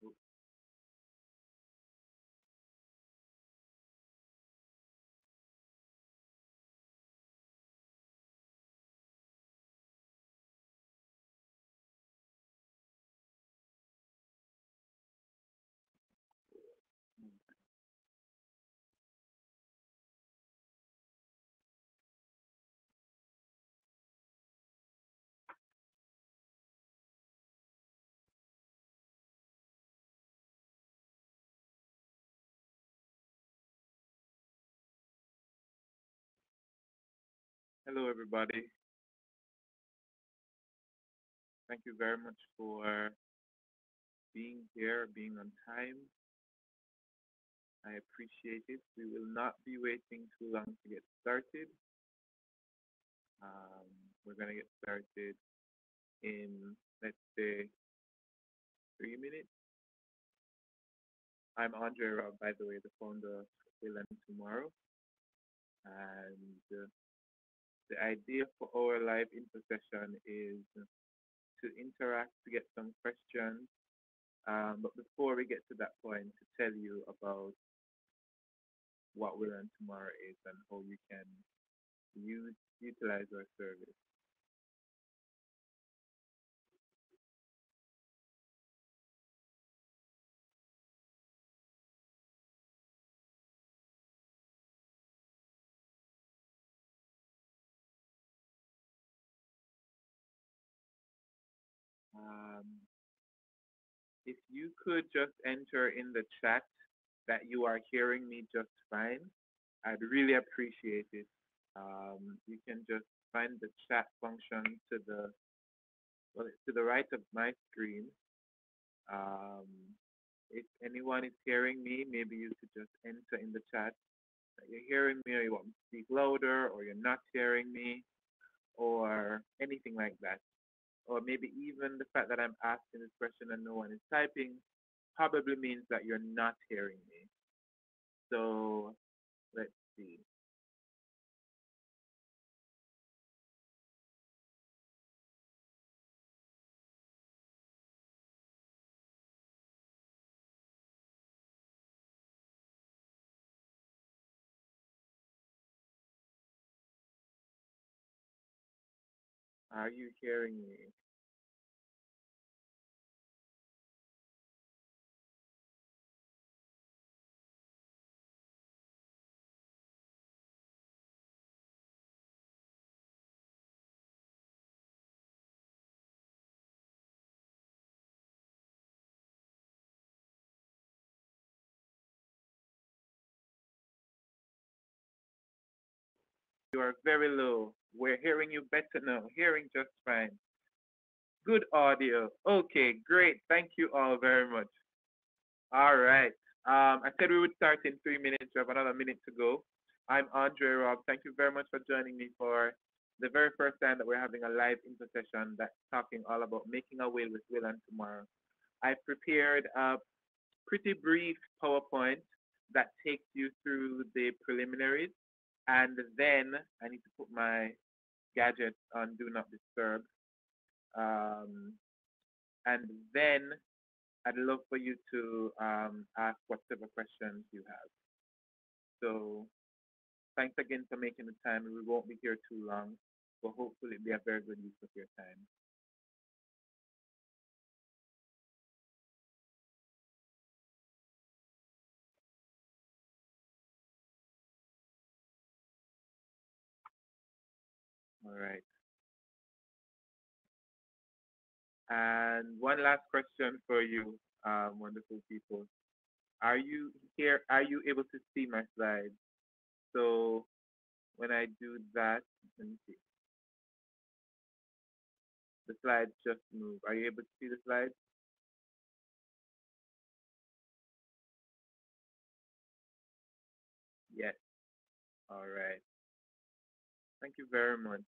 Hello, everybody. Thank you very much for being here, being on time. I appreciate it. We will not be waiting too long to get started. Um, we're going to get started in, let's say, 3 minutes. I'm Andre Robb, by the way, the founder of Will and Tomorrow. And the idea for our live intercession is to interact, to get some questions. But before we get to that point, to tell you about what Will and Tomorrow is and how you can utilize our service. Um, if you could just enter in the chat that you are hearing me just fine, I'd really appreciate it. You can just find the chat function to the to the right of my screen. Um, if anyone is hearing me, maybe you could just enter in the chat that you're hearing me, or you want me to speak louder, or you're not hearing me, or anything like that. Or maybe even the fact that I'm asking this question and no one is typing probably means that you're not hearing me. So let's see. Are you hearing me? You are very low. We're hearing you better now. Hearing just fine. Good audio. Okay, great. Thank you all very much. All right. I said we would start in 3 minutes. We have another minute to go. I'm Andre Robb. Thank you very much for joining me for the very first time that we're having a live intercession that's talking all about making a will with Will and Tomorrow. I've prepared a pretty brief PowerPoint that takes you through the preliminaries, and then I need to put my gadgets on Do Not Disturb. Um, and then I'd love for you to ask whatever questions you have. So thanks again for making the time. We won't be here too long, but hopefully it'll be a very good use of your time. All right. And one last question for you, wonderful people. Are you here? Are you able to see my slides? So when I do that, let me see. The slides just move. Are you able to see the slides? Yes. All right. Thank you very much.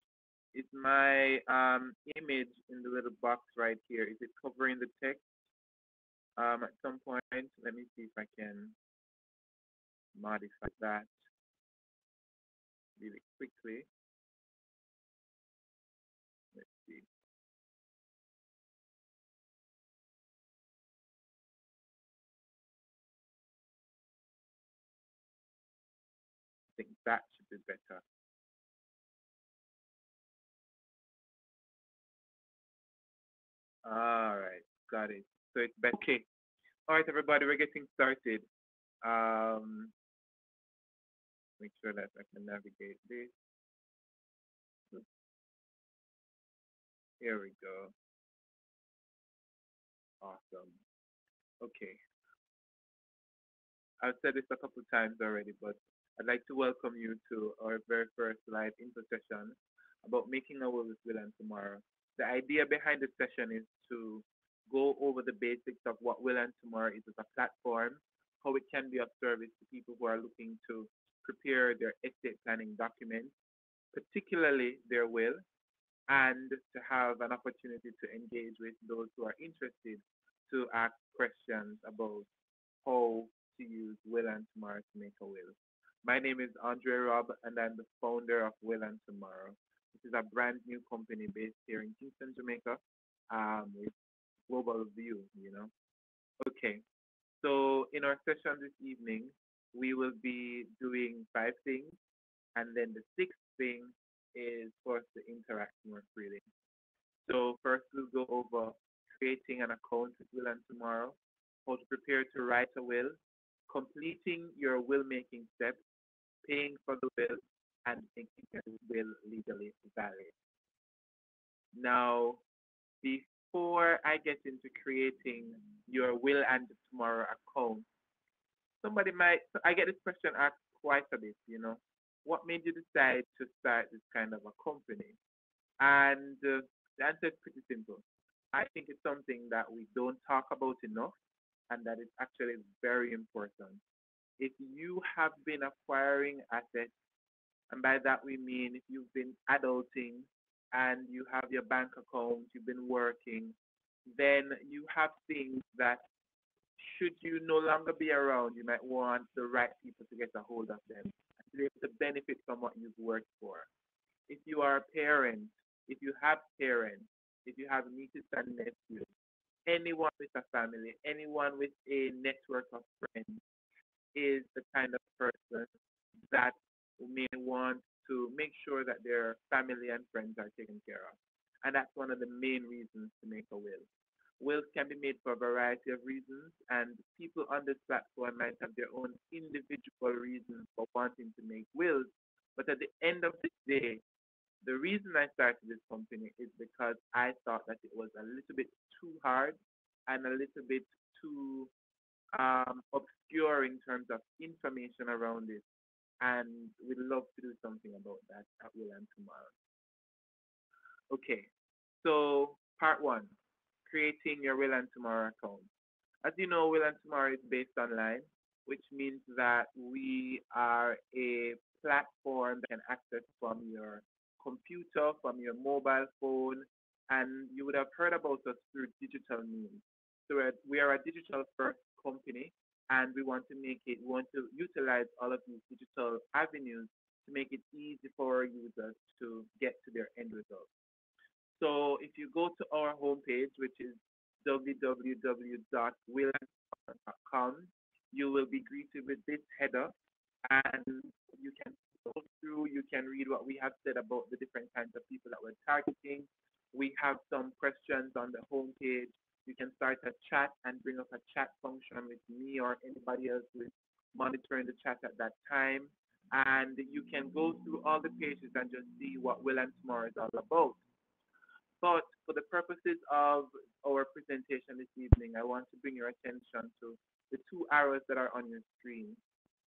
Is my image in the little box right here? Is it covering the text? At some point, let me see if I can modify that really quickly. Let's see. That should be better. All right, got it. So it's better. Okay. All right, everybody, we're getting started. Um, make sure that I can navigate this. Here we go. Awesome. Okay. I've said this a couple times already, but I'd like to welcome you to our very first live info session about making a will with Will and Tomorrow. The idea behind this session is to go over the basics of what Will and Tomorrow is as a platform, how it can be of service to people who are looking to prepare their estate planning documents, particularly their will, and to have an opportunity to engage with those who are interested to ask questions about how to use Will and Tomorrow to make a will. My name is Andre Robb, and I'm the founder of Will and Tomorrow. This is a brand new company based here in Kingston, Jamaica, with global view. Okay, so in our session this evening, we will be doing five things, and then the sixth thing is for us to interact more freely. So first we'll go over creating an account with Will and Tomorrow, how to prepare to write a will, completing your will making steps, paying for the will, and making your will legally valid. Now, before I get into creating your Will and Tomorrow account, I get this question asked quite a bit. What made you decide to start this kind of a company? And the answer is pretty simple. I think it's something that we don't talk about enough and that is actually very important. If you have been acquiring assets, and by that we mean if you've been adulting and you have your bank account, you've been working, then you have things that should you no longer be around, you might want the right people to get a hold of them and to be able to benefit from what you've worked for. If you are a parent, if you have parents, if you have nieces and nephews, anyone with a family, anyone with a network of friends is the kind of person that may want to make sure that their family and friends are taken care of. And that's one of the main reasons to make a will. Wills can be made for a variety of reasons, and people on this platform might have their own individual reasons for wanting to make wills. But at the end of the day, the reason I started this company is because I thought that it was a little bit too hard and a little bit too obscure in terms of information around it. And we'd love to do something about that at Will and Tomorrow. Okay, so part one, creating your Will and Tomorrow account. As you know, Will and Tomorrow is based online, which means that we are a platform that can access from your computer, from your mobile phone, and you would have heard about us through digital means. So we are a digital first company, and we want to utilize all of these digital avenues to make it easy for our users to get to their end result. So if you go to our homepage, which is www.willandcom, you will be greeted with this header, and you can go through, you can read what we have said about the different kinds of people that we're targeting. We have some questions on the homepage. You can start a chat and bring up a chat function with me or anybody else who is monitoring the chat at that time. And you can go through all the pages and just see what Will and Tomorrow is all about. But for the purposes of our presentation this evening, I want to bring your attention to the two arrows that are on your screen.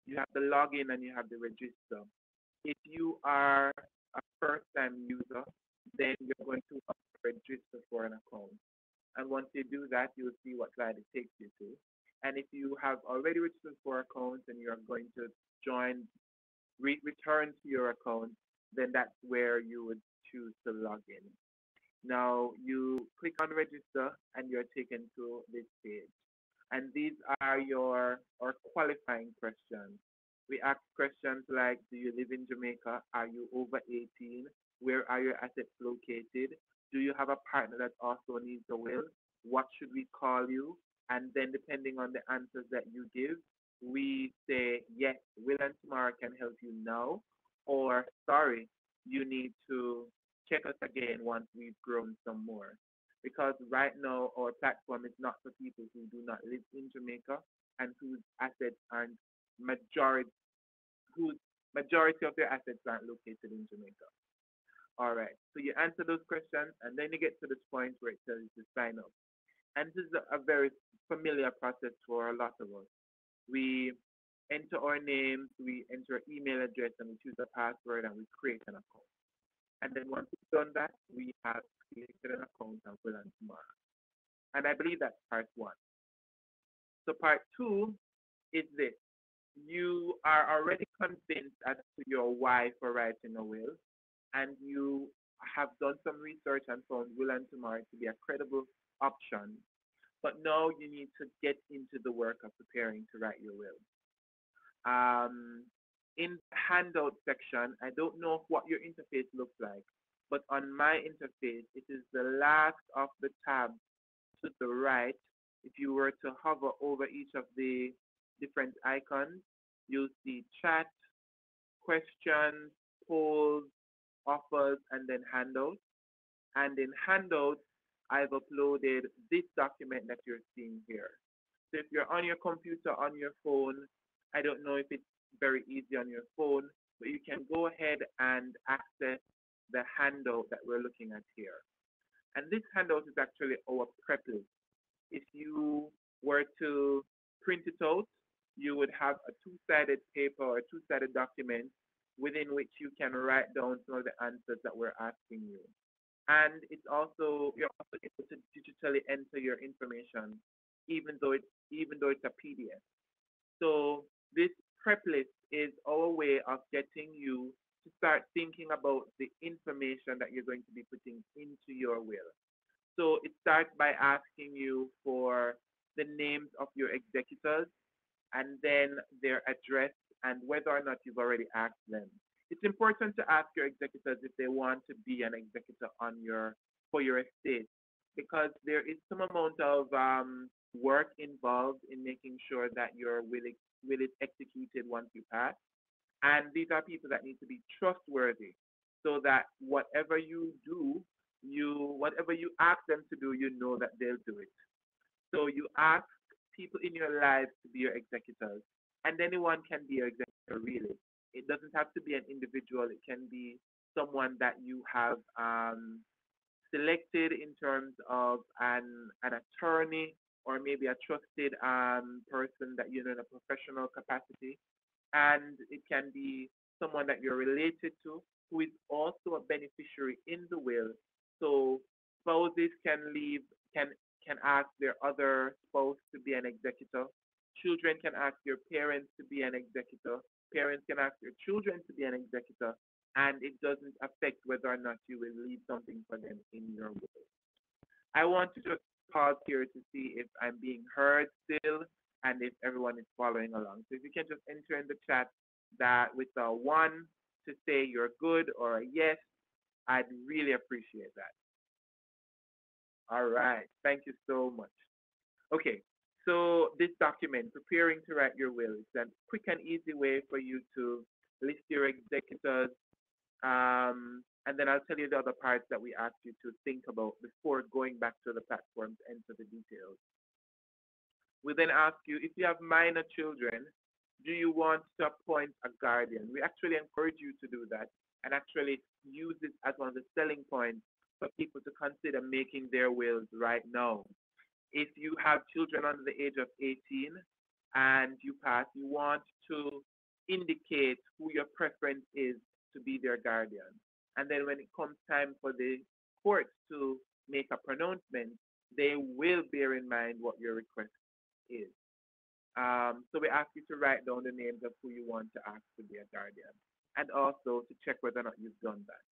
You have the login and you have the register. If you are a first-time user, then you're going to have to register for an account. And once you do that, you'll see what slide it takes you to. And if you have already registered for accounts and you are going to join, return to your account, then that's where you would choose to log in. Now you click on register and you're taken to this page. And these are your or qualifying questions. We ask questions like, do you live in Jamaica? Are you over 18? Where are your assets located? Do you have a partner that also needs a will? What should we call you? And then depending on the answers that you give, we say, yes, Will and Tomorrow can help you now, or sorry, you need to check us again once we've grown some more. Because right now, our platform is not for people who do not live in Jamaica and whose assets aren't majority, whose majority of their assets aren't located in Jamaica. All right. So you answer those questions, and then you get to this point where it tells you to sign up. And this is a very familiar process for a lot of us. We enter our names, we enter our email address, and we choose a password, and we create an account. And then once we've done that, we have created an account and will on tomorrow. And I believe that's part one. So part two is this. You are already convinced as to your why for writing a will, and you have done some research and found Will and Tomorrow to be a credible option. But now you need to get into the work of preparing to write your will. Um, in the handout section, I don't know what your interface looks like, but on my interface, it is the last of the tabs to the right. If you were to hover over each of the different icons, you'll see chat, questions, polls, offers, and then handouts. And in handouts, I've uploaded this document that you're seeing here. So if you're on your computer, on your phone, I don't know if it's very easy on your phone, but you can go ahead and access the handout that we're looking at here. And this handout is actually our prep list. If you were to print it out, you would have a two-sided paper or a two-sided document within which you can write down some of the answers that we're asking you. And it's also you're also able to digitally enter your information, even though it's a PDF. So this prep list is our way of getting you to start thinking about the information that you're going to be putting into your will. So it starts by asking you for the names of your executors and then their address and whether or not you've already asked them. It's important to ask your executors if they want to be an executor on your for your estate because there is some amount of work involved in making sure that your will is executed once you pass. And these are people that need to be trustworthy so that whatever you ask them to do, you know that they'll do it. So you ask people in your lives to be your executors, and anyone can be your executor really. It doesn't have to be an individual. It can be someone that you have selected in terms of an attorney or maybe a trusted person that you know in a professional capacity, and it can be someone that you're related to who is also a beneficiary in the will. So spouses can can ask their other spouse to be an executor. Children can ask their parents to be an executor. Parents can ask their children to be an executor, and it doesn't affect whether or not you will leave something for them in your will. I want to just pause here to see if I'm being heard still and if everyone is following along. So if you can just enter in the chat that with a one to say you're good or a yes, I'd really appreciate that. All right. Thank you so much. Okay. So this document, preparing to write your will, is a quick and easy way for you to list your executors, and then I'll tell you the other parts that we asked you to think about before going back to the platform to enter the details. We then ask you if you have minor children, do you want to appoint a guardian? We actually encourage you to do that and actually use it as one of the selling points for people to consider making their wills right now. If you have children under the age of 18 and you pass, you want to indicate who your preference is to be their guardian. And then when it comes time for the court to make a pronouncement, they will bear in mind what your request is. So we ask you to write down the names of who you want to ask to be a guardian and also to check whether or not you've done that.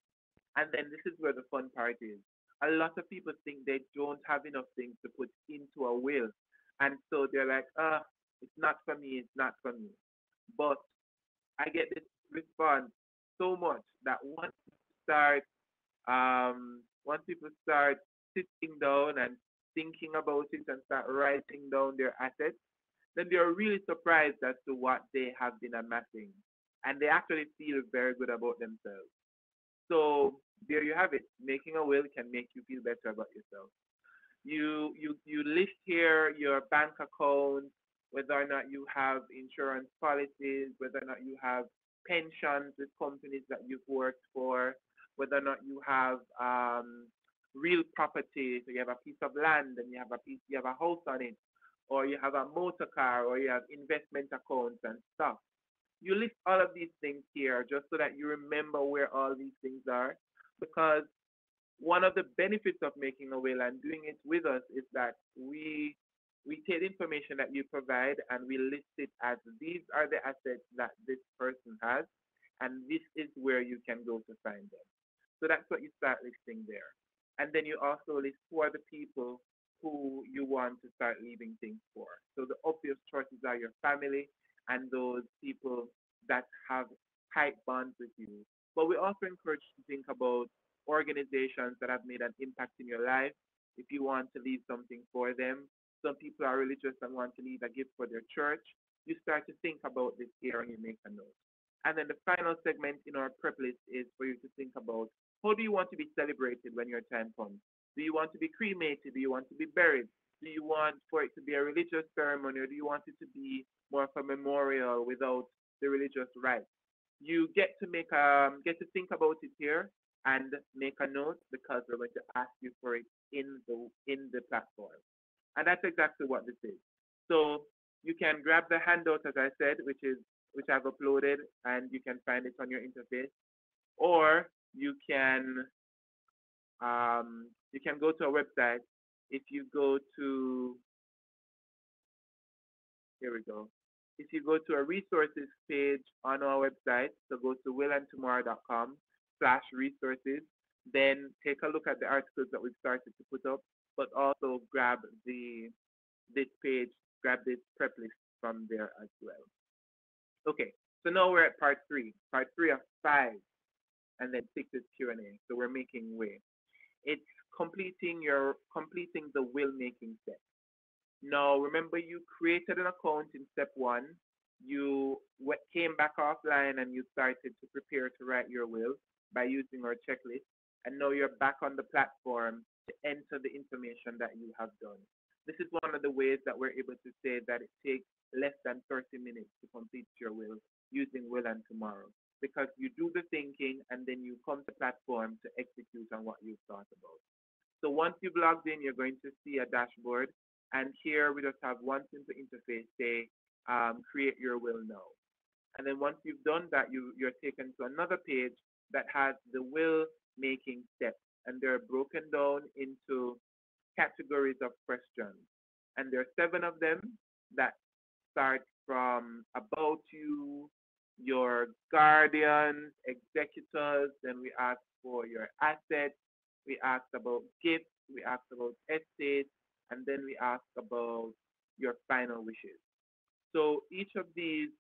And then this is where the fun part is. A lot of people think they don't have enough things to put into a will. And so they're like, it's not for me, it's not for me. But I get this response so much that start once people start sitting down and thinking about it and start writing down their assets, then they are really surprised as to what they have been amassing. And they actually feel very good about themselves. So there you have it. Making a will can make you feel better about yourself. You list here your bank account, whether or not you have insurance policies, whether or not you have pensions with companies that you've worked for, whether or not you have real property, so you have a piece of land and you have a house on it, or you have a motor car, or you have investment accounts and stuff. You list all of these things here just so that you remember where all these things are, because one of the benefits of making a will and doing it with us is that we take the information that you provide and we list it as these are the assets that this person has, and this is where you can go to find them. So that's what you start listing there. And then you also list who are the people who you want to start leaving things for. So the obvious choices are your family and those people that have tight bonds with you. But we also encourage you to think about organizations that have made an impact in your life. If you want to leave something for them, some people are religious and want to leave a gift for their church. You start to think about this here and you make a note. And then the final segment in our prep list is for you to think about how do you want to be celebrated when your time comes? Do you want to be cremated? Do you want to be buried? Do you want for it to be a religious ceremony, or do you want it to be more of a memorial without the religious rites? You get to think about it here and make a note because we're going to ask you for it in the platform. And that's exactly what this is. So you can grab the handout as I said, which I've uploaded, and you can find it on your interface, or you can go to our website. If you go to Here we go. If you go to a resources page on our website, so go to willandtomorrow.com/resources, then take a look at the articles that we've started to put up, but also grab this page, grab this prep list from there as well. Okay, so now we're at part three of five, and then six is Q&A. So we're making way. It's completing the will making step. Now, remember you created an account in step one. You came back offline and you started to prepare to write your will by using our checklist. And now you're back on the platform to enter the information that you have done. This is one of the ways that we're able to say that it takes less than 30 minutes to complete your will using Will and Tomorrow. Because you do the thinking and then you come to the platform to execute on what you've thought about. So once you've logged in, you're going to see a dashboard. And here we just have one simple interface, say, create your will now. And then once you've done that, you're taken to another page that has the will making steps. And they're broken down into categories of questions. And there are 7 of them that start from about you, your guardians, executors, then we ask for your assets, we ask about gifts, we ask about estates, and then we ask about your final wishes. So each of these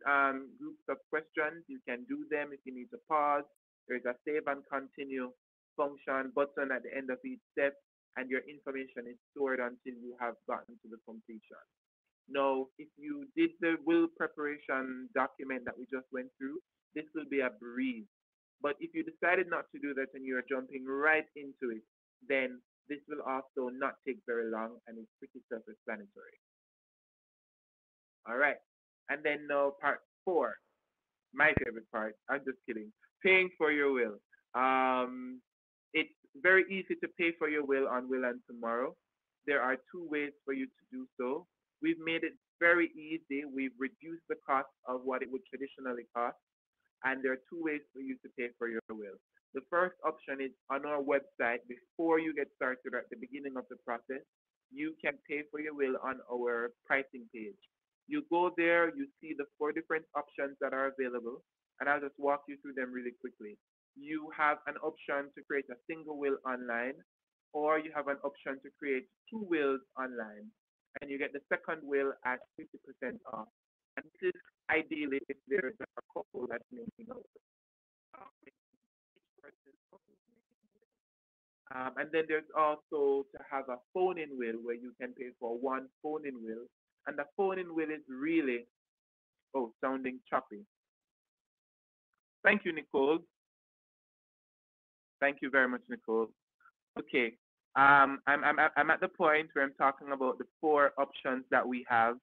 groups of questions, you can do them if you need to pause. There's a save and continue function button at the end of each step, and your information is stored until you have gotten to the completion. Now, if you did the will preparation document that we just went through, this will be a breeze. But if you decided not to do that and you're jumping right into it, then this will also not take very long and it's pretty self-explanatory. All right. And then now part 4, my favorite part. I'm just kidding. Paying for your will. It's very easy to pay for your will on Will and Tomorrow. There are 2 ways for you to do so. We've made it very easy. We've reduced the cost of what it would traditionally cost. And there are 2 ways for you to pay for your will. The first option is on our website. Before you get started at the beginning of the process, you can pay for your will on our pricing page. You go there, you see the 4 different options that are available, and I'll just walk you through them really quickly. You have an option to create a single will online, or you have an option to create 2 wills online, and you get the second will at 50% off. And this is ideally if there is a couple that's making out. And then there's also to have a phone-in will where you can pay for one phone-in will, And the phone in will is really, oh, sounding choppy. Thank you, Nicole. Thank you very much, Nicole. Okay. I'm at the point where I'm talking about the four options that we have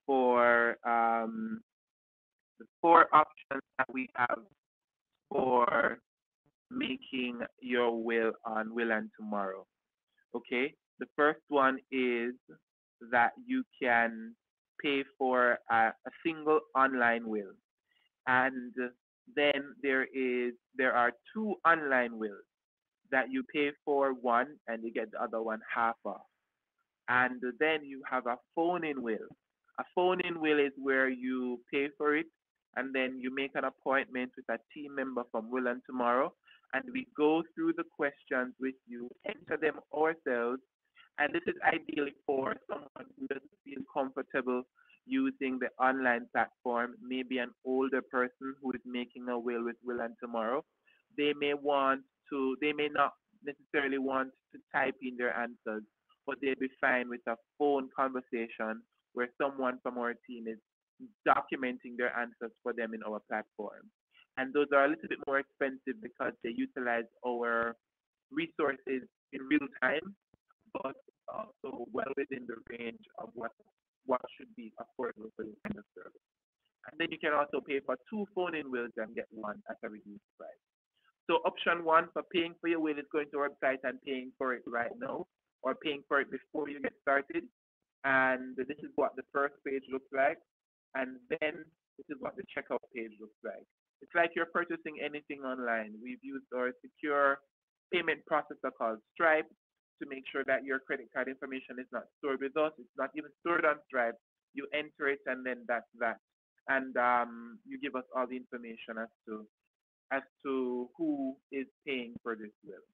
for the four options that we have for making your will on Will and Tomorrow. Okay. The first one is that you can pay for a single online will, and then there are two online wills that you pay for one and you get the other one half off. And then you have a phone in will. A phone in will is where you pay for it and then you make an appointment with a team member from Will and Tomorrow, and we go through the questions with you, enter them ourselves, and this is ideally for someone who doesn't feel comfortable using the online platform, maybe an older person who is making a will with Will and Tomorrow. They may not necessarily want to type in their answers, but they'll be fine with a phone conversation where someone from our team is documenting their answers for them in our platform. And those are a little bit more expensive because they utilize our resources in real time, but also well within the range of what should be affordable for this kind of service. And then you can also pay for two phone-in wills and get one at a reduced price. So option one for paying for your will is going to our website and paying for it right now, or paying for it before you get started. And this is what the first page looks like. And then this is what the checkout page looks like. It's like you're purchasing anything online. We've used our secure payment processor called Stripe to make sure that your credit card information is not stored with us. It's not even stored on Stripe. You enter it and then that's that. And you give us all the information as to who is paying for this will.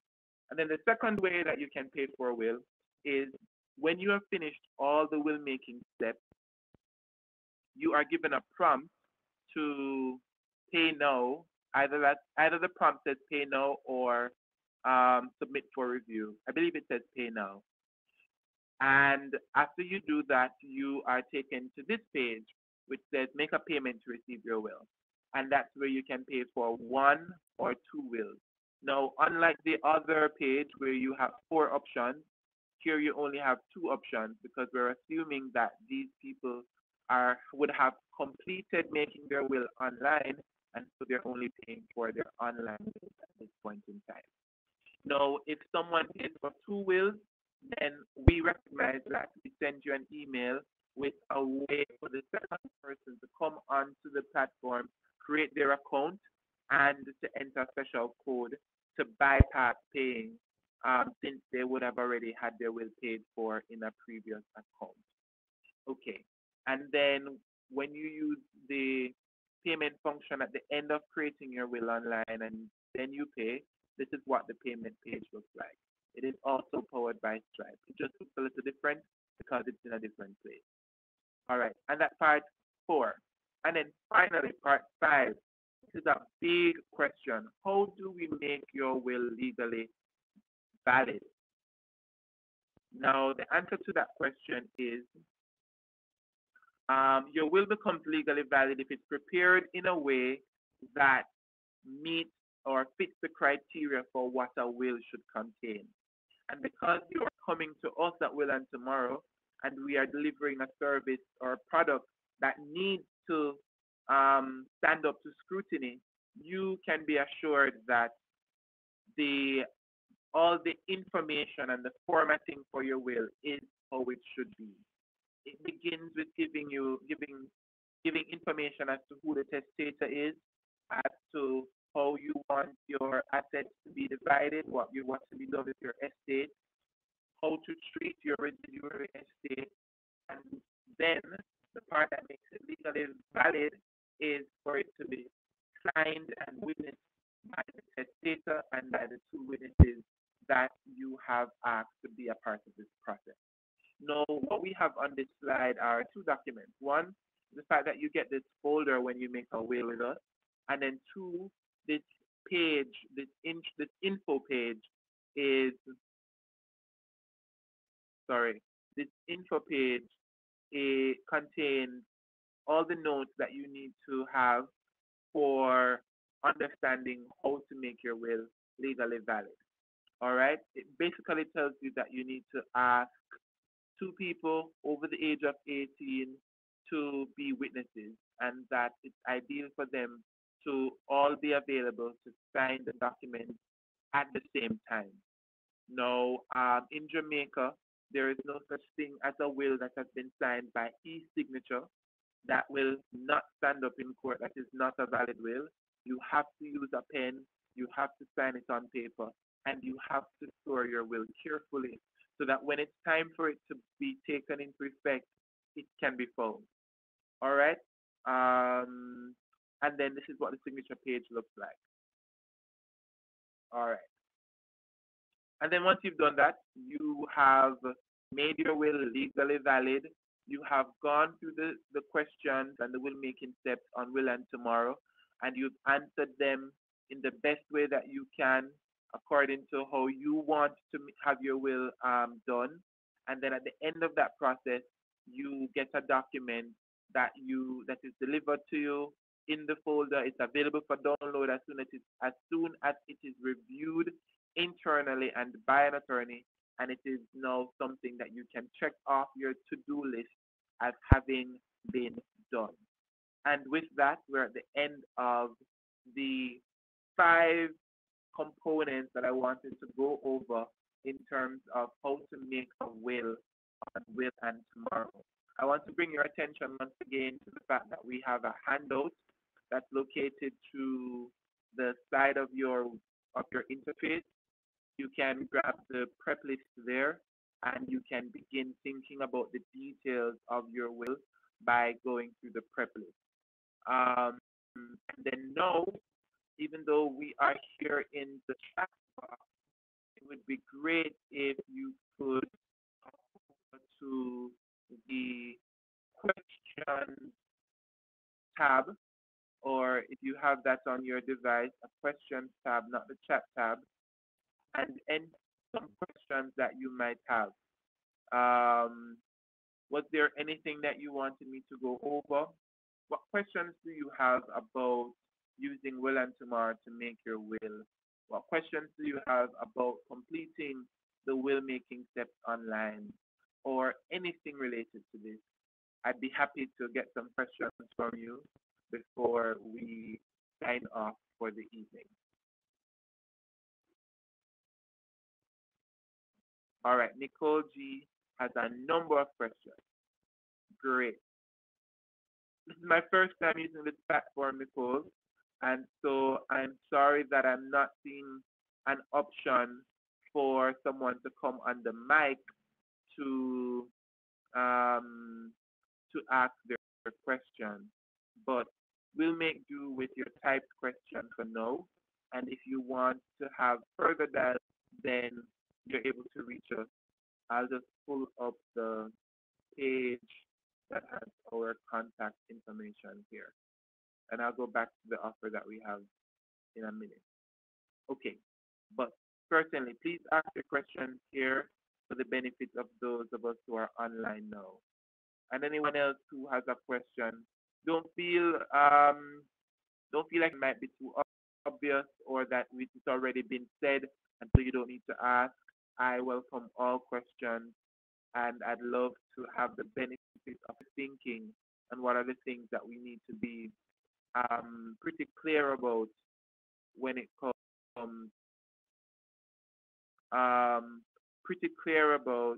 And then the second way that you can pay for a will is when you have finished all the will making steps, you are given a prompt to pay now. Either the prompt says pay now or submit for review. I believe it says pay now. And after you do that, you are taken to this page, which says make a payment to receive your will. And that's where you can pay for one or two wills. Now, unlike the other page where you have four options, here you only have two options because we're assuming that these people would have completed making their will online, and so they're only paying for their online wills at this point in time. Now, if someone pays for two wills, then we recognize that we send you an email with a way for the second person to come onto the platform, create their account, and to enter a special code to bypass paying since they would have already had their will paid for in a previous account. Okay. And then when you use the payment function at the end of creating your will online and then you pay, this is what the payment page looks like. It is also powered by Stripe. It just looks a little different because it's in a different place. All right, and that's part four. And then finally, part five. This is a big question. How do we make your will legally valid? Now, the answer to that question is your will becomes legally valid if it's prepared in a way that meets or fits the criteria for what a will should contain. And because you are coming to us at Will and Tomorrow, and we are delivering a service or a product that needs to stand up to scrutiny, you can be assured that the all the information and the formatting for your will is how it should be. It begins with giving information as to who the testator is, as to how you want your assets to be divided, what you want to be done with your estate, how to treat your residual estate, and then the part that makes it legally valid is for it to be signed and witnessed by the testator and by the two witnesses that you have asked to be a part of this process. Now, what we have on this slide are two documents. One, the fact that you get this folder when you make a will with us, and then two, this page, this info page is sorry, this info page contains all the notes that you need to have for understanding how to make your will legally valid. All right. It basically tells you that you need to ask two people over the age of 18 to be witnesses, and that it's ideal for them to all be available to sign the document at the same time. Now, in Jamaica, there is no such thing as a will that has been signed by e-signature that will not stand up in court. That is not a valid will. You have to use a pen, you have to sign it on paper, and you have to store your will carefully so that when it's time for it to be taken into effect, it can be found. All right? And then this is what the signature page looks like. All right. And then once you've done that, you have made your will legally valid. You have gone through the questions and the will making steps on will and tomorrow, and you've answered them in the best way that you can according to how you want to have your will done. And then at the end of that process, you get a document that is delivered to you in the folder. It's available for download as soon as it is reviewed internally and by an attorney, and it is now something that you can check off your to-do list as having been done. And with that, we're at the end of the five components that I wanted to go over in terms of how to make a will on will and tomorrow. I want to bring your attention once again to the fact that we have a handout that's located to the side of your interface. You can grab the prep list there, and you can begin thinking about the details of your will by going through the prep list. And then now, even though we are here in the chat box, it would be great if you could go to the questions tab, or if you have that on your device, a questions tab, not the chat tab, and some questions that you might have. Um, was there anything that you wanted me to go over? What questions do you have about using Will and Tomorrow to make your will? What questions do you have about completing the will making steps online or anything related to this? I'd be happy to get some questions from you before we sign off for the evening. All right, Nicole G has a number of questions. Great. This is my first time using this platform, Nicole, and so I'm sorry that I'm not seeing an option for someone to come on the mic to um, to ask their question. But we'll make do with your typed question for now. And if you want to have further dialogue, then you're able to reach us. I'll just pull up the page that has our contact information here. And I'll go back to the offer that we have in a minute. Okay, but certainly, please ask your questions here for the benefit of those of us who are online now. And anyone else who has a question, don't feel um, don't feel like it might be too obvious or that it's already been said, and so you don't need to ask. I welcome all questions, and I'd love to have the benefit of thinking and what are the things that we need to be pretty clear about when it comes um, pretty clear about.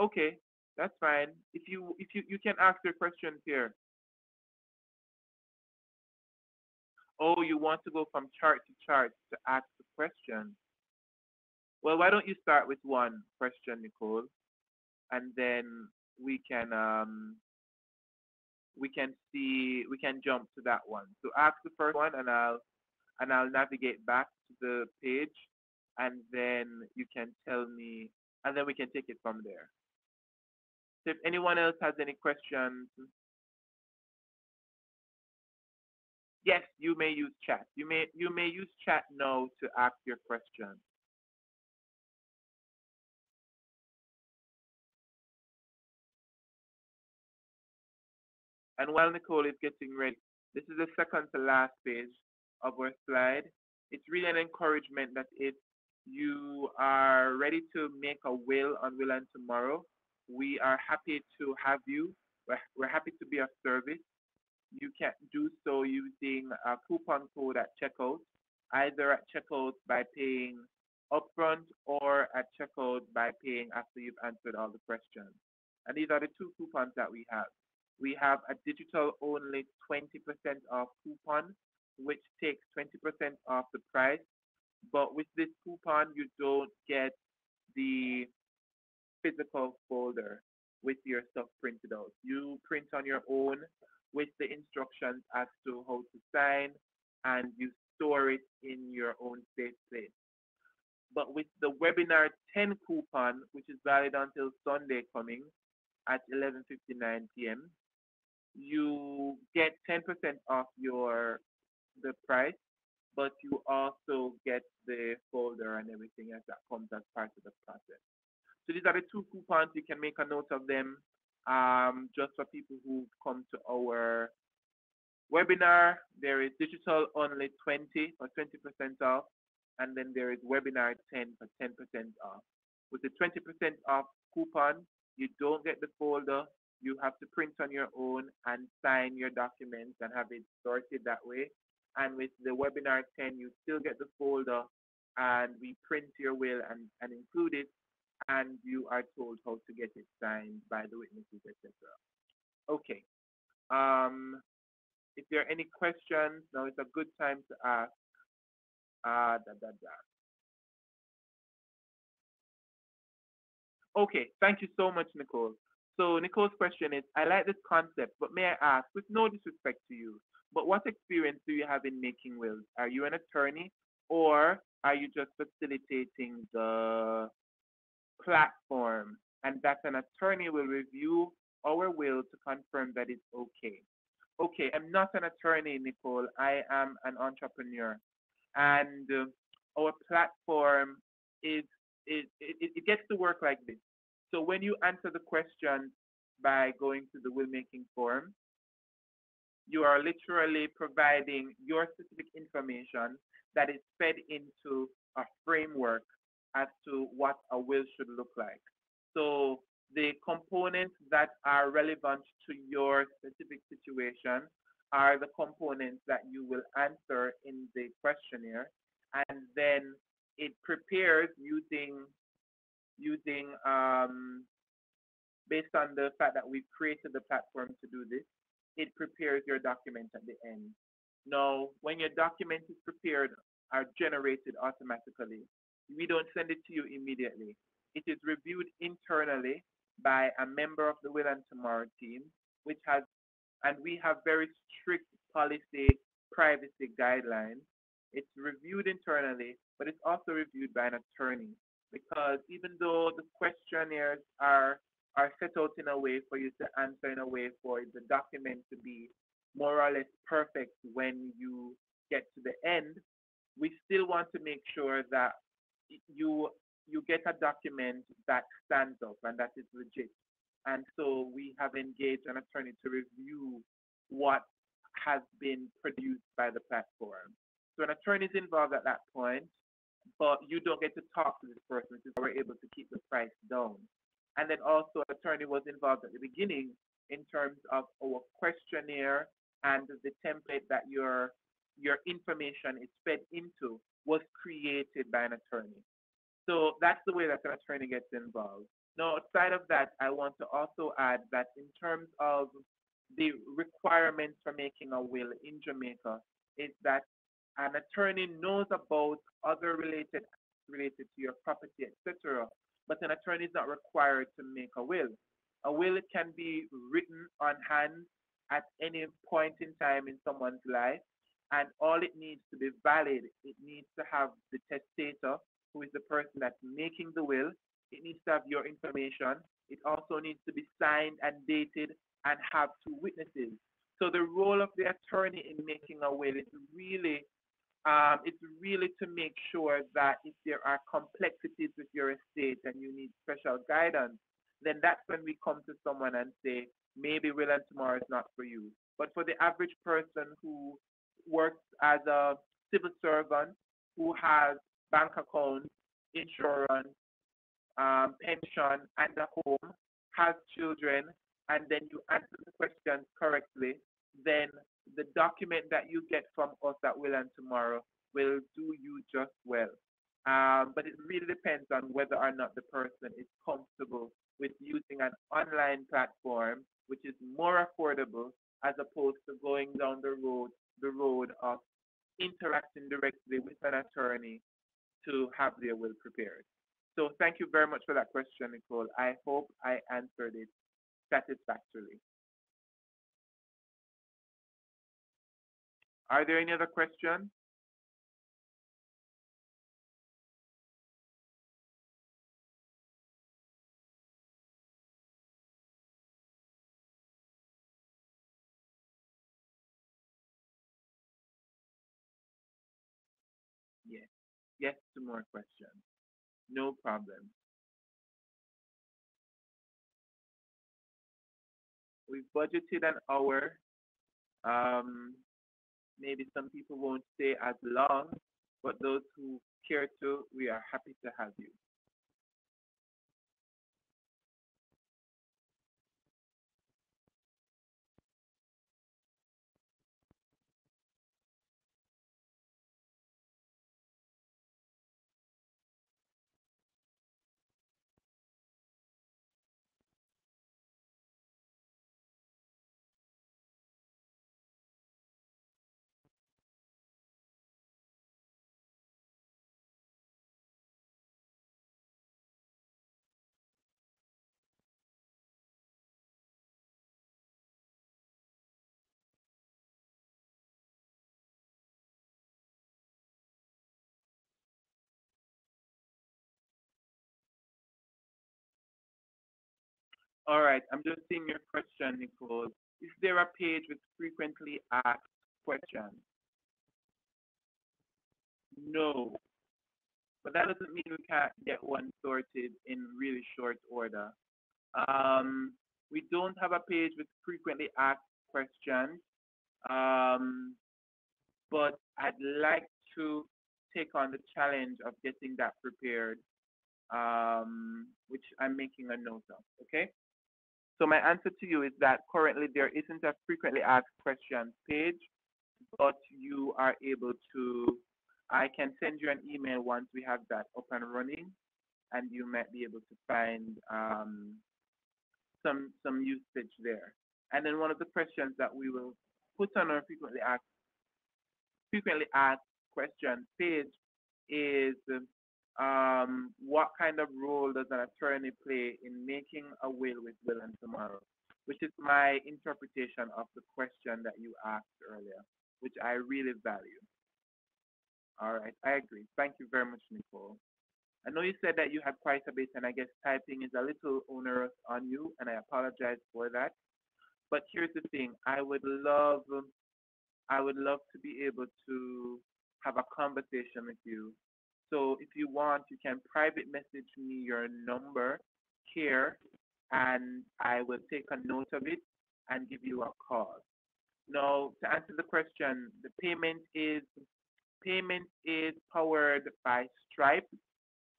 Okay, that's fine. If you can ask your questions here. Oh, you want to go from chart to chart to ask the question. Well, why don't you start with one question, Nicole, and then we can um, we can jump to that one. So ask the first one, and I'll navigate back to the page, and then you can tell me, and then we can take it from there. So if anyone else has any questions, yes, you may use chat. You may use chat now to ask your question. And while Nicole is getting ready, this is the second to last page of our slide. It's really an encouragement that if you are ready to make a will on Will and Tomorrow, we are happy to have you. We're happy to be of service. You can do so using a coupon code at checkout, either at checkout by paying upfront or at checkout by paying after you've answered all the questions. And these are the two coupons that we have. We have a digital only 20% off coupon, which takes 20% off the price. But with this coupon, you don't get the physical folder with your stuff printed out. You print on your own with the instructions as to how to sign, and you store it in your own safe place. But with the webinar 10 coupon, which is valid until Sunday coming at 11:59 p.m., you get 10% off the price, but you also get the folder and everything as that comes as part of the process. So these are the two coupons. You can make a note of them just for people who come to our webinar. There is digital only 20 for 20% off, and then there is webinar 10 for 10% off. With the 20% off coupon, you don't get the folder. You have to print on your own and sign your documents and have it sorted that way. And with the webinar 10, you still get the folder, and we print your will and include it, and you are told how to get it signed by the witnesses, etc. Okay. If there are any questions, now it's a good time to ask. Da, da, da. Okay, thank you so much, Nicole. So Nicole's question is, I like this concept, but may I ask, with no disrespect to you, but what experience do you have in making wills? Are you an attorney, or are you just facilitating the platform, and that an attorney will review our will to confirm that it's okay? Okay, I'm not an attorney, Nicole. I am an entrepreneur, and our platform is it gets to work like this. So when you answer the question by going to the will making form, you are literally providing your specific information that is fed into a framework as to what a will should look like. So the components that are relevant to your specific situation are the components that you will answer in the questionnaire, and then it prepares using based on the fact that we've created the platform to do this, it prepares your document at the end. Now, when your document is prepared or generated automatically, we don't send it to you immediately. It is reviewed internally by a member of the Will and Tomorrow team, which has, and we have very strict policy privacy guidelines. It's reviewed internally, but it's also reviewed by an attorney, because even though the questionnaires are set out in a way for you to answer in a way for the document to be more or less perfect when you get to the end, we still want to make sure that you you get a document that stands up and that is legit. And so we have engaged an attorney to review what has been produced by the platform. So an attorney is involved at that point, but you don't get to talk to this person, which is why we're able to keep the price down. And then also an attorney was involved at the beginning in terms of our questionnaire and the template that your information is fed into was created by an attorney. So that's the way that an attorney gets involved. Now, outside of that, I want to also add that in terms of the requirements for making a will in Jamaica, is that an attorney knows about other related to your property, etc. But an attorney is not required to make a will. A will can be written on hand at any point in time in someone's life, and all it needs to be valid, it needs to have the testator, who is the person that's making the will. It needs to have your information. It also needs to be signed and dated and have two witnesses. So the role of the attorney in making a will is really it's really to make sure that if there are complexities with your estate and you need special guidance, then that's when we come to someone and say, maybe will and tomorrow is not for you. But for the average person who works as a civil servant, who has bank account, insurance, pension, and a home, has children, and then you answer the questions correctly, then the document that you get from us at Will and Tomorrow will do you just well. But it really depends on whether or not the person is comfortable with using an online platform, which is more affordable as opposed to going down the road of interacting directly with an attorney to have their will prepared. So thank you very much for that question, Nicole. I hope I answered it satisfactorily. Are there any other questions? Yes. Yes to more questions. No problem. We've budgeted an hour. Um, Maybe some people won't stay as long, but those who care to, we are happy to have you. All right, I'm just seeing your question, Nicole. Is there a page with frequently asked questions? No, but that doesn't mean we can't get one sorted in really short order. Um, we don't have a page with frequently asked questions, um, but I'd like to take on the challenge of getting that prepared, which I'm making a note of. Okay. So my answer to you is that currently there isn't a frequently asked questions page, but you are able to. I can send you an email once we have that up and running, and you might be able to find some usage there. And then one of the questions that we will put on our frequently asked questions page is what kind of role does an attorney play in making a will with Will and Tomorrow, which is my interpretation of the question that you asked earlier, which I really value. All right, I agree. Thank you very much, Nicole. I know you said that you had quite a bit, and I guess typing is a little onerous on you, and I apologize for that. But here's the thing: I would love to be able to have a conversation with you. So if you want, you can private message me your number here, and I will take a note of it and give you a call. Now, to answer the question, the payment is powered by Stripe,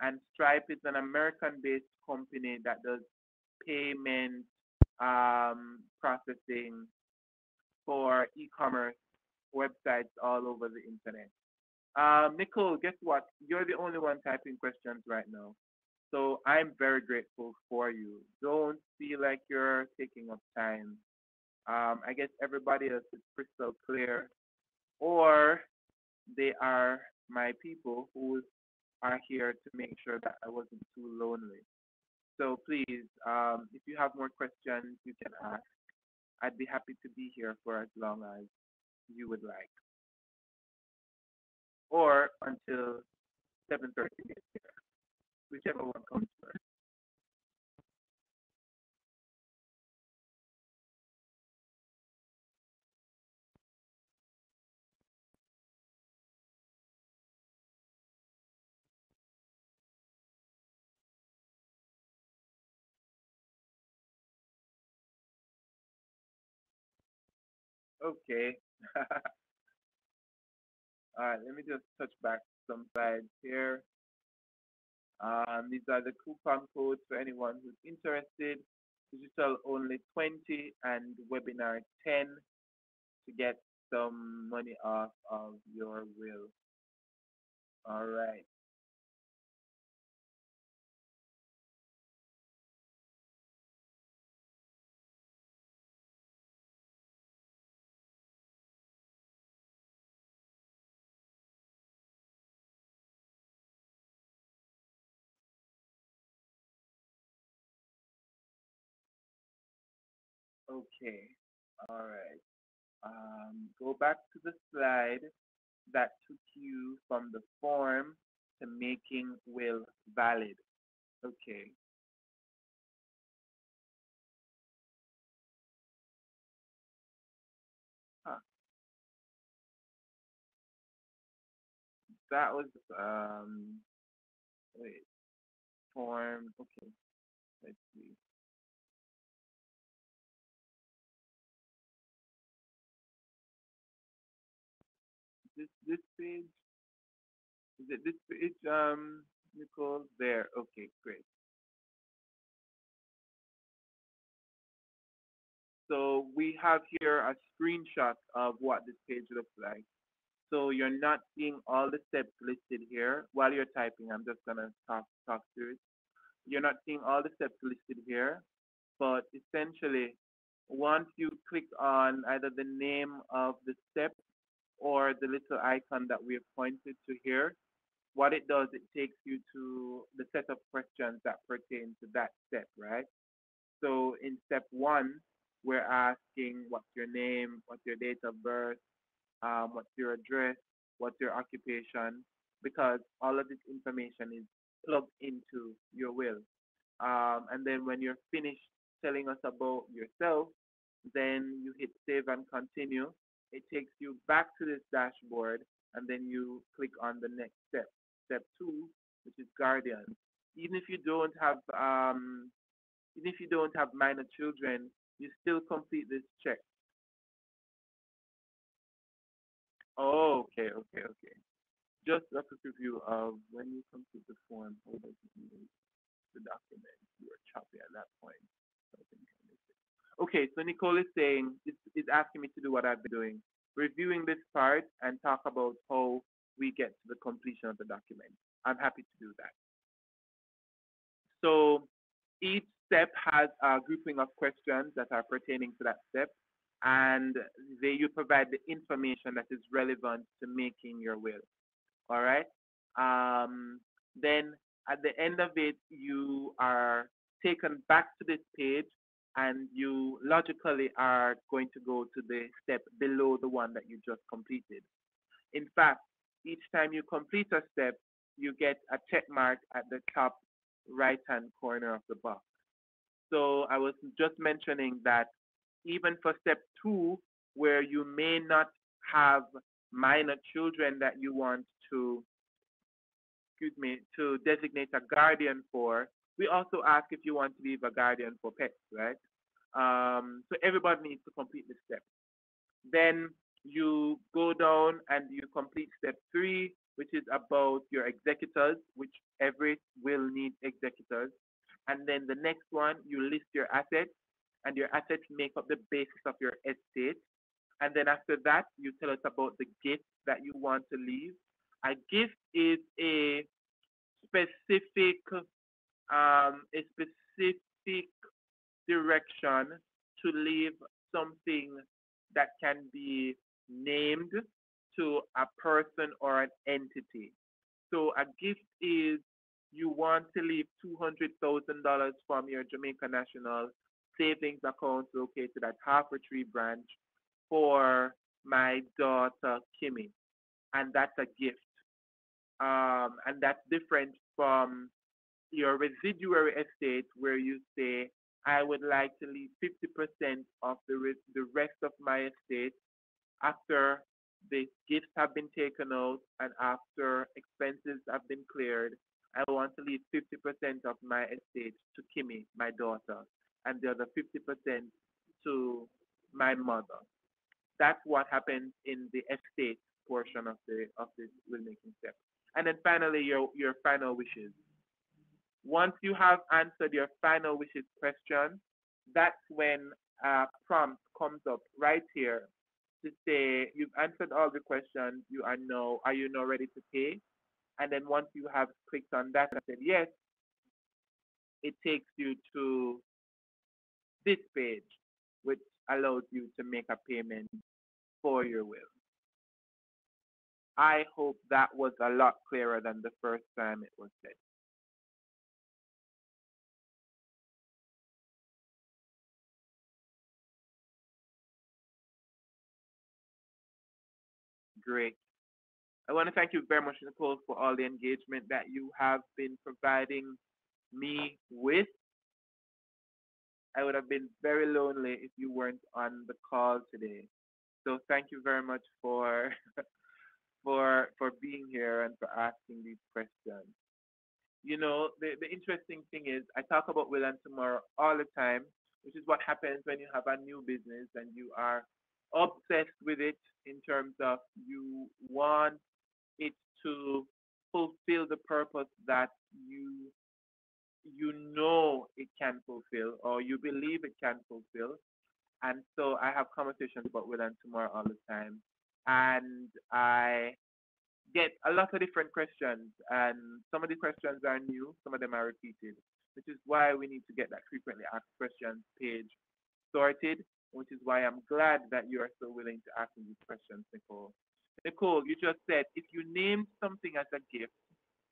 and Stripe is an American-based company that does payment processing for e-commerce websites all over the internet. Nicole, guess what? You're the only one typing questions right now. So I'm very grateful for you. Don't feel like you're taking up time. I guess everybody else is crystal clear, or they are my people who are here to make sure that I wasn't too lonely. So please, if you have more questions, you can ask. I'd be happy to be here for as long as you would like, or until 7:30 gets here, whichever one comes first. Okay. All right, let me just touch back some slides here. These are the coupon codes for anyone who's interested. Digital only 20 and webinar 10 to get some money off of your will. All right. Okay. All right. Go back to the slide that took you from the form to making will valid. Okay. Huh. That was wait, form. Okay. Let's see. This page? Is it this page, Nicole? There. Okay, great. So we have here a screenshot of what this page looks like. So you're not seeing all the steps listed here while you're typing. I'm just gonna talk through it. You're not seeing all the steps listed here, but essentially, once you click on either the name of the step or the little icon that we have pointed to here, what it does, it takes you to the set of questions that pertain to that step, right? So in step one, we're asking what's your name, what's your date of birth, what's your address, what's your occupation, because all of this information is plugged into your will. And then when you're finished telling us about yourself, then you hit save and continue. It takes you back to this dashboard, and then you click on the next step, step two, which is guardian. Even if you don't have even if you don't have minor children, you still complete this check. Oh, okay. Just a quick review of when you complete the form, how does it move the document? You were choppy at that point. So I think I missed it. Okay, so Nicole is saying, is asking me to do what I've been doing, reviewing this part and talk about how we get to the completion of the document. I'm happy to do that. So each step has a grouping of questions that are pertaining to that step, and you provide the information that is relevant to making your will. All right. Then at the end of it, you are taken back to this page, and you logically are going to go to the step below the one that you just completed. In fact, each time you complete a step, you get a check mark at the top right hand corner of the box. So I was just mentioning that even for step two, where you may not have minor children that you want to, excuse me, to designate a guardian for, we also ask if you want to leave a guardian for pets, right? So everybody needs to complete this step. Then you go down and you complete step three, which is about your executors, which every will need executors. And then the next one, you list your assets, and your assets make up the basis of your estate. And then after that, you tell us about the gift that you want to leave. A gift is specific, a specific direction to leave something that can be named to a person or an entity. So a gift is you want to leave $200,000 from your Jamaica National savings account located at Halfway Tree Branch for my daughter Kimmy, and that's a gift. And that's different from your residuary estate where you say, I would like to leave 50% of the rest of my estate after the gifts have been taken out and after expenses have been cleared. I want to leave 50% of my estate to Kimmy, my daughter, and the other 50% to my mother. That's what happens in the estate portion of the will making step. And then finally, your final wishes. Once you have answered your final wishes question, that's when a prompt comes up right here to say you've answered all the questions. Are you now ready to pay? And then once you have clicked on that and said yes, it takes you to this page, which allows you to make a payment for your will. I hope that was a lot clearer than the first time it was said. Great. I want to thank you very much, Nicole, for all the engagement that you have been providing me with. I would have been very lonely if you weren't on the call today. So thank you very much for for being here and for asking these questions. The interesting thing is I talk about will and tomorrow all the time, which is what happens when you have a new business and you are obsessed with it in terms of you want it to fulfill the purpose that you know it can fulfill or you believe it can fulfill. And so I have conversations about will and tomorrow all the time. And I get a lot of different questions, and some of the questions are new, some of them are repeated, which is why we need to get that frequently asked questions page sorted, which is why I'm glad that you are so willing to ask me these questions, Nicole. Nicole, you just said if you name something as a gift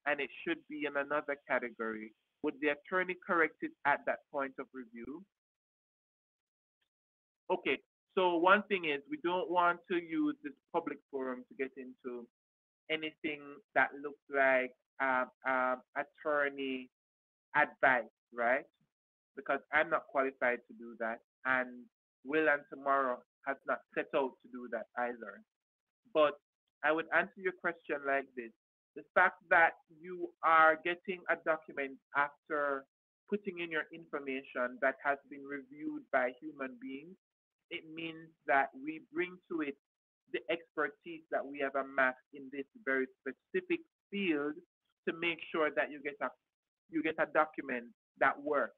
and it should be in another category, would the attorney correct it at that point of review? Okay, so one thing is we don't want to use this public forum to get into anything that looks like attorney advice, right? Because I'm not qualified to do that, and Will and Tomorrow has not set out to do that either. But I would answer your question like this. The fact that you are getting a document after putting in your information that has been reviewed by human beings, it means that we bring to it the expertise that we have amassed in this very specific field to make sure that you get a document that works,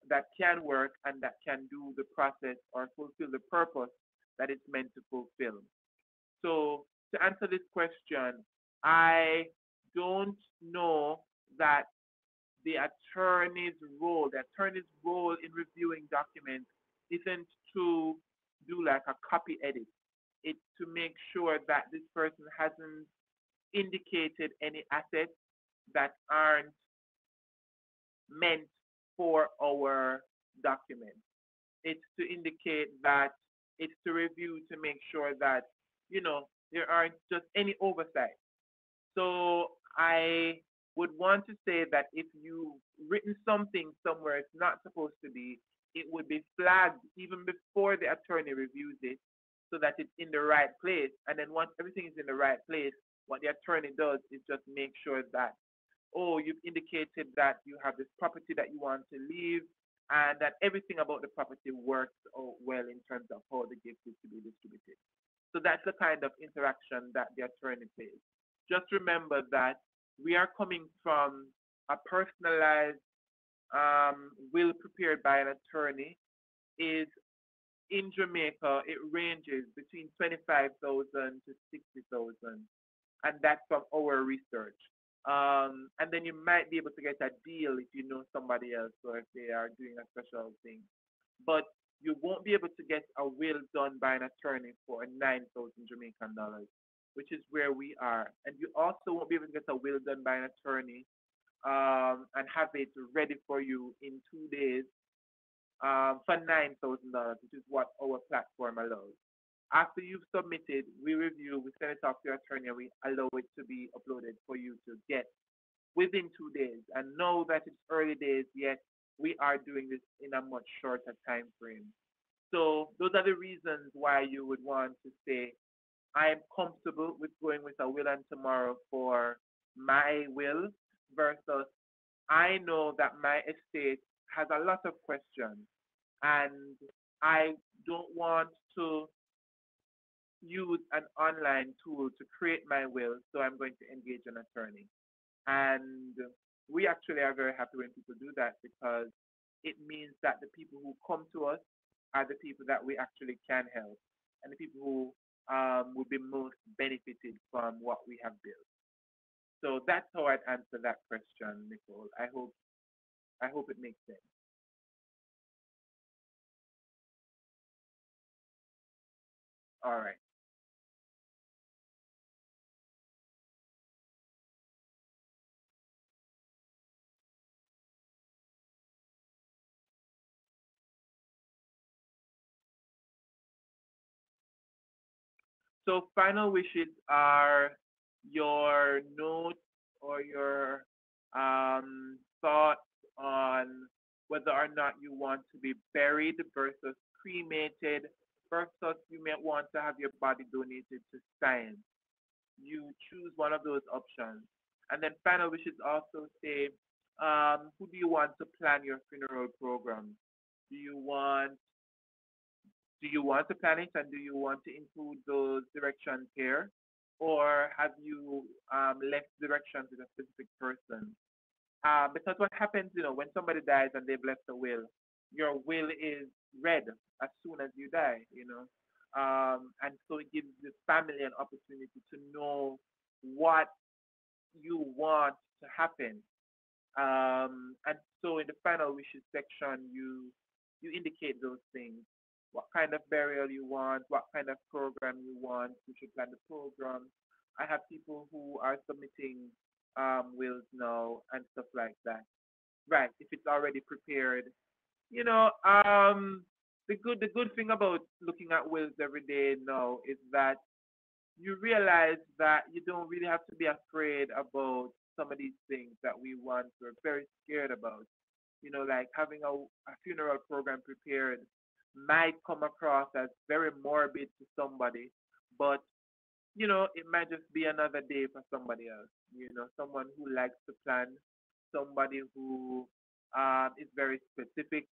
that can work, and that can do the process or fulfill the purpose that it's meant to fulfill. So to answer this question, I don't know that the attorney's role in reviewing documents isn't to do like a copy edit. It's to make sure that this person hasn't indicated any assets that aren't meant for our document. It's to indicate that it's to review to make sure that, there aren't just any oversight. So I would want to say that if you've written something somewhere it's not supposed to be, it would be flagged even before the attorney reviews it so that it's in the right place. And then once everything is in the right place, what the attorney does is just make sure that, oh, you've indicated that you have this property that you want to leave and that everything about the property works well in terms of how the gift is to be distributed. So that's the kind of interaction that the attorney plays. Just remember that we are coming from a personalized will prepared by an attorney is in Jamaica, it ranges between 25,000 to 60,000, and that's from our research. And then you might be able to get a deal if you know somebody else or if they are doing a special thing. But you won't be able to get a will done by an attorney for 9,000 Jamaican dollars, which is where we are. And you also won't be able to get a will done by an attorney and have it ready for you in 2 days for $9,000, which is what our platform allows. After you've submitted, we review, we send it off to your attorney, and we allow it to be uploaded for you to get within 2 days. And know that it's early days, yet we are doing this in a much shorter time frame. So those are the reasons why you would want to say, I am comfortable with going with a will and tomorrow for my will versus I know that my estate has a lot of questions and I don't want to use an online tool to create my will, so I'm going to engage an attorney. And we actually are very happy when people do that because it means that the people who come to us are the people that we actually can help and the people who would be most benefited from what we have built. So that's how I'd answer that question, Nicole. I hope it makes sense. All right. So final wishes are your notes or your thoughts on whether or not you want to be buried versus cremated versus you may want to have your body donated to science. You choose one of those options. And then final wishes also say, who do you want to plan your funeral program? Do you want do you want to plan it and do you want to include those directions here? Or have you left directions with a specific person? Because what happens, when somebody dies and they've left a will, your will is read as soon as you die, and so it gives the family an opportunity to know what you want to happen. And so in the final wishes section, you indicate those things. What kind of burial you want, what kind of program you want, you should plan the program. I have people who are submitting wills now and stuff like that. Right, if it's already prepared. You know, the good thing about looking at wills every day now is that you realize that you don't really have to be afraid about some of these things that we once were very scared about. Like having a funeral program prepared might come across as very morbid to somebody, but it might just be another day for somebody else. Someone who likes to plan, somebody who is very specific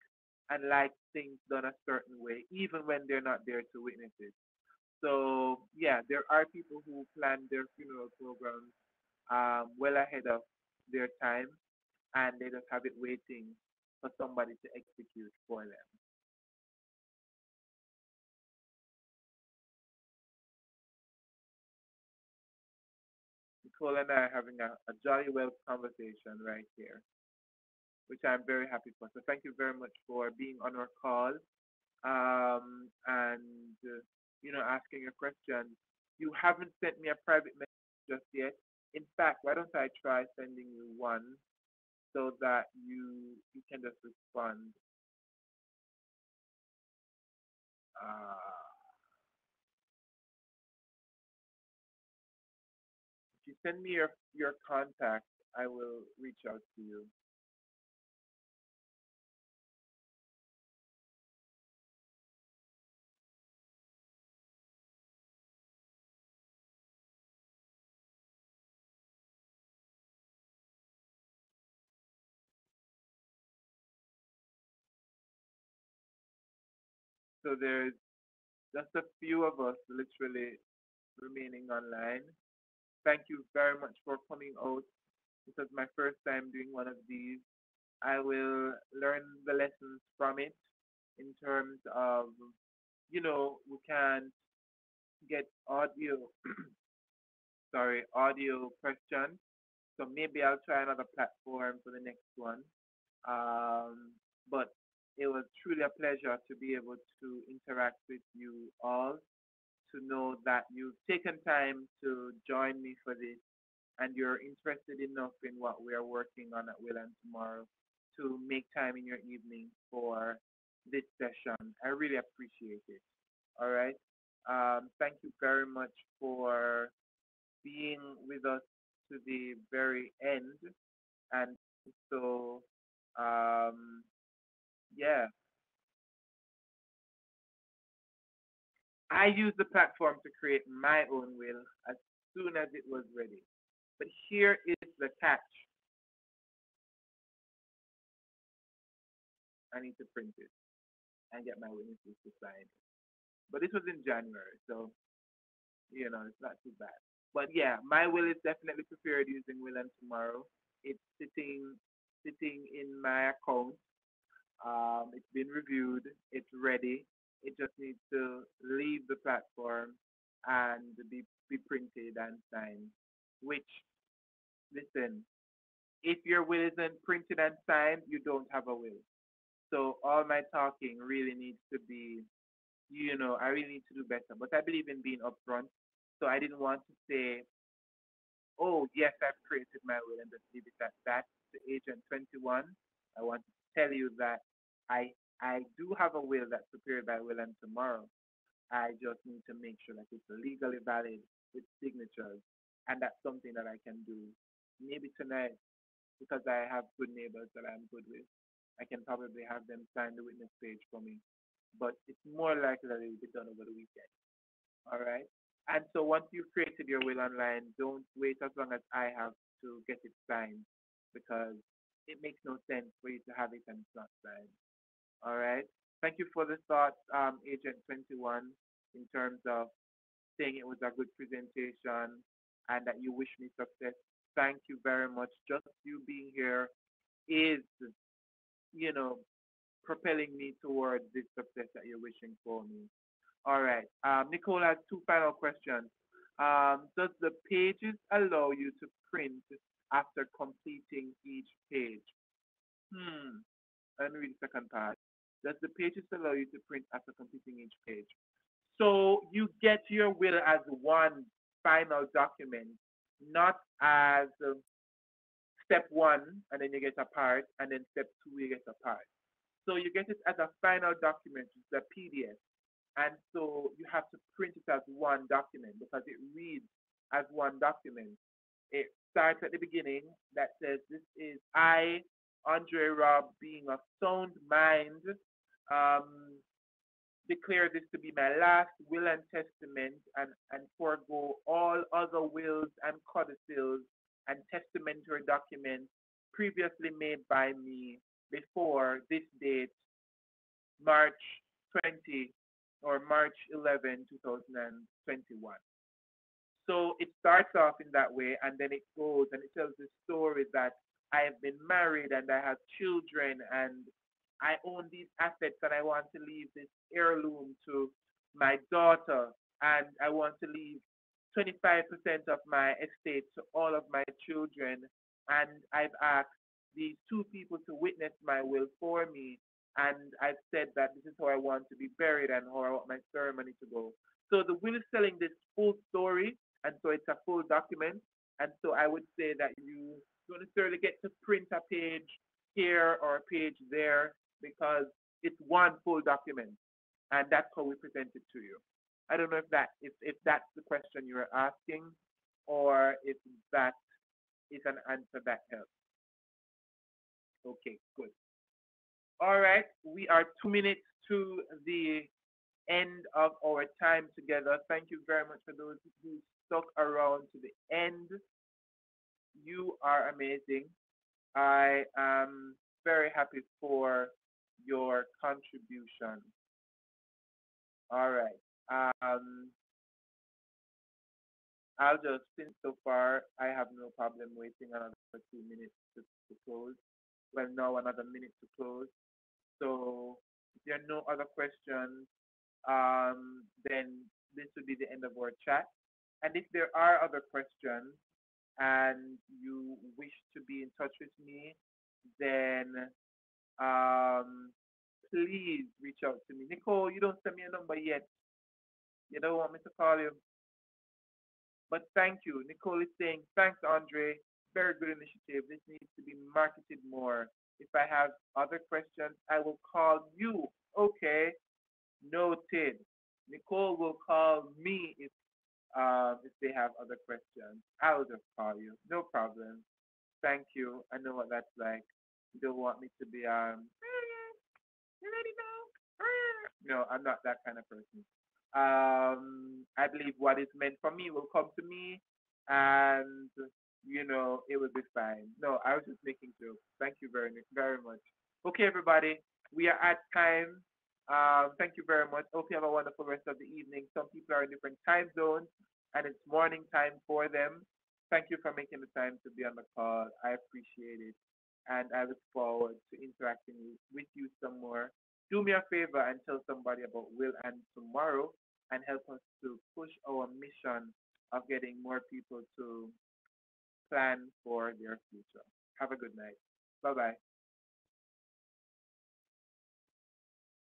and likes things done a certain way, even when they're not there to witness it. So yeah, there are people who plan their funeral programs well ahead of their time, and they just have it waiting for somebody to execute for them. Nicole and I are having a jolly well conversation right here, which I'm very happy for. So thank you very much for being on our call and asking your questions. You haven't sent me a private message just yet. In fact, why don't I try sending you one so that you can just respond. Uh, if you send me your contact, I will reach out to you. So there's just a few of us literally remaining online. Thank you very much for coming out. This was my first time doing one of these. I will learn the lessons from it in terms of, we can get audio, sorry, audio questions. So maybe I'll try another platform for the next one. But it was truly a pleasure to be able to interact with you all, to know that you've taken time to join me for this and you're interested enough in what we are working on at Will and Tomorrow to make time in your evening for this session. I really appreciate it. All right. Thank you very much for being with us to the very end. And so, um, yeah, I used the platform to create my own will as soon as it was ready. But here is the catch. I need to print it and get my witnesses to sign it. But this was in January, so It's not too bad. But yeah, my will is definitely prepared using Will and Tomorrow. It's sitting in my account. It's been reviewed. It's ready. It just needs to leave the platform and be printed and signed. Which, listen, if your will isn't printed and signed, you don't have a will. So all my talking really needs to be, I really need to do better. But I believe in being upfront. So I didn't want to say, oh, yes, I've created my will and just leave it at that. To Agent 21, I want to tell you that I do have a will that's prepared by Will and Tomorrow. I just need to make sure that it's legally valid with signatures. And that's something that I can do maybe tonight because I have good neighbors that I'm good with. I can probably have them sign the witness page for me. But it's more likely that it will be done over the weekend. All right. And so once you've created your will online, don't wait as long as I have to get it signed because it makes no sense for you to have it and it's not signed. All right. Thank you for the thoughts, Agent 21, in terms of saying it was a good presentation and that you wish me success. Thank you very much. Just you being here is, you know, propelling me towards this success that you're wishing for me. All right. Nicole has two final questions. Does the pages allow you to print after completing each page? Hmm. Let me read the second part. Does the pages allow you to print after completing each page? So you get your will as one final document, not as step one, and then you get a part, and then step two, you get a part. So you get it as a final document, which is a PDF. And so you have to print it as one document because it reads as one document. It starts at the beginning that says, this is I, Andre Robb, being of sound mind, um, declare this to be my last will and testament and forego all other wills and codicils and testamentary documents previously made by me before this date, March 20 or March 11, 2021. So it starts off in that way, and then it goes and it tells the story that I have been married and I have children and I own these assets and I want to leave this heirloom to my daughter and I want to leave 25% of my estate to all of my children. And I've asked these two people to witness my will for me. And I've said that this is how I want to be buried and how I want my ceremony to go. So the will is telling this full story, and so it's a full document. And so I would say that you don't necessarily get to print a page here or a page there because it's one full document, and that's how we present it to you. I don't know if that's the question you are asking, or if that is an answer that helps. Okay, good. All right, we are 2 minutes to the end of our time together. Thank you very much for those who stuck around to the end. You are amazing. I am very happy for your contribution. All right. Um, I'll just, since so far I have no problem waiting another 2 minutes to close. Well, now another minute to close. So if there are no other questions, then this would be the end of our chat. And if there are other questions and you wish to be in touch with me, then um, please reach out to me. Nicole, you don't send me a number yet. You don't want me to call you. But thank you. Nicole is saying, thanks, Andre. Very good initiative. This needs to be marketed more. If I have other questions, I will call you. Okay, noted. Nicole will call me if they have other questions. I'll just call you. No problem. Thank you. I know what that's like. You don't want me to be you ready now? No, I'm not that kind of person. I believe what is meant for me will come to me, and it will be fine. No, I was just making jokes. Thank you very much. Okay, everybody, we are at time. Thank you very much. Hope you have a wonderful rest of the evening. Some people are in different time zones, and it's morning time for them. Thank you for making the time to be on the call. I appreciate it. And I look forward to interacting with you some more. Do me a favor and tell somebody about Will and tomorrow and help us to push our mission of getting more people to plan for their future. Have a good night. Bye bye.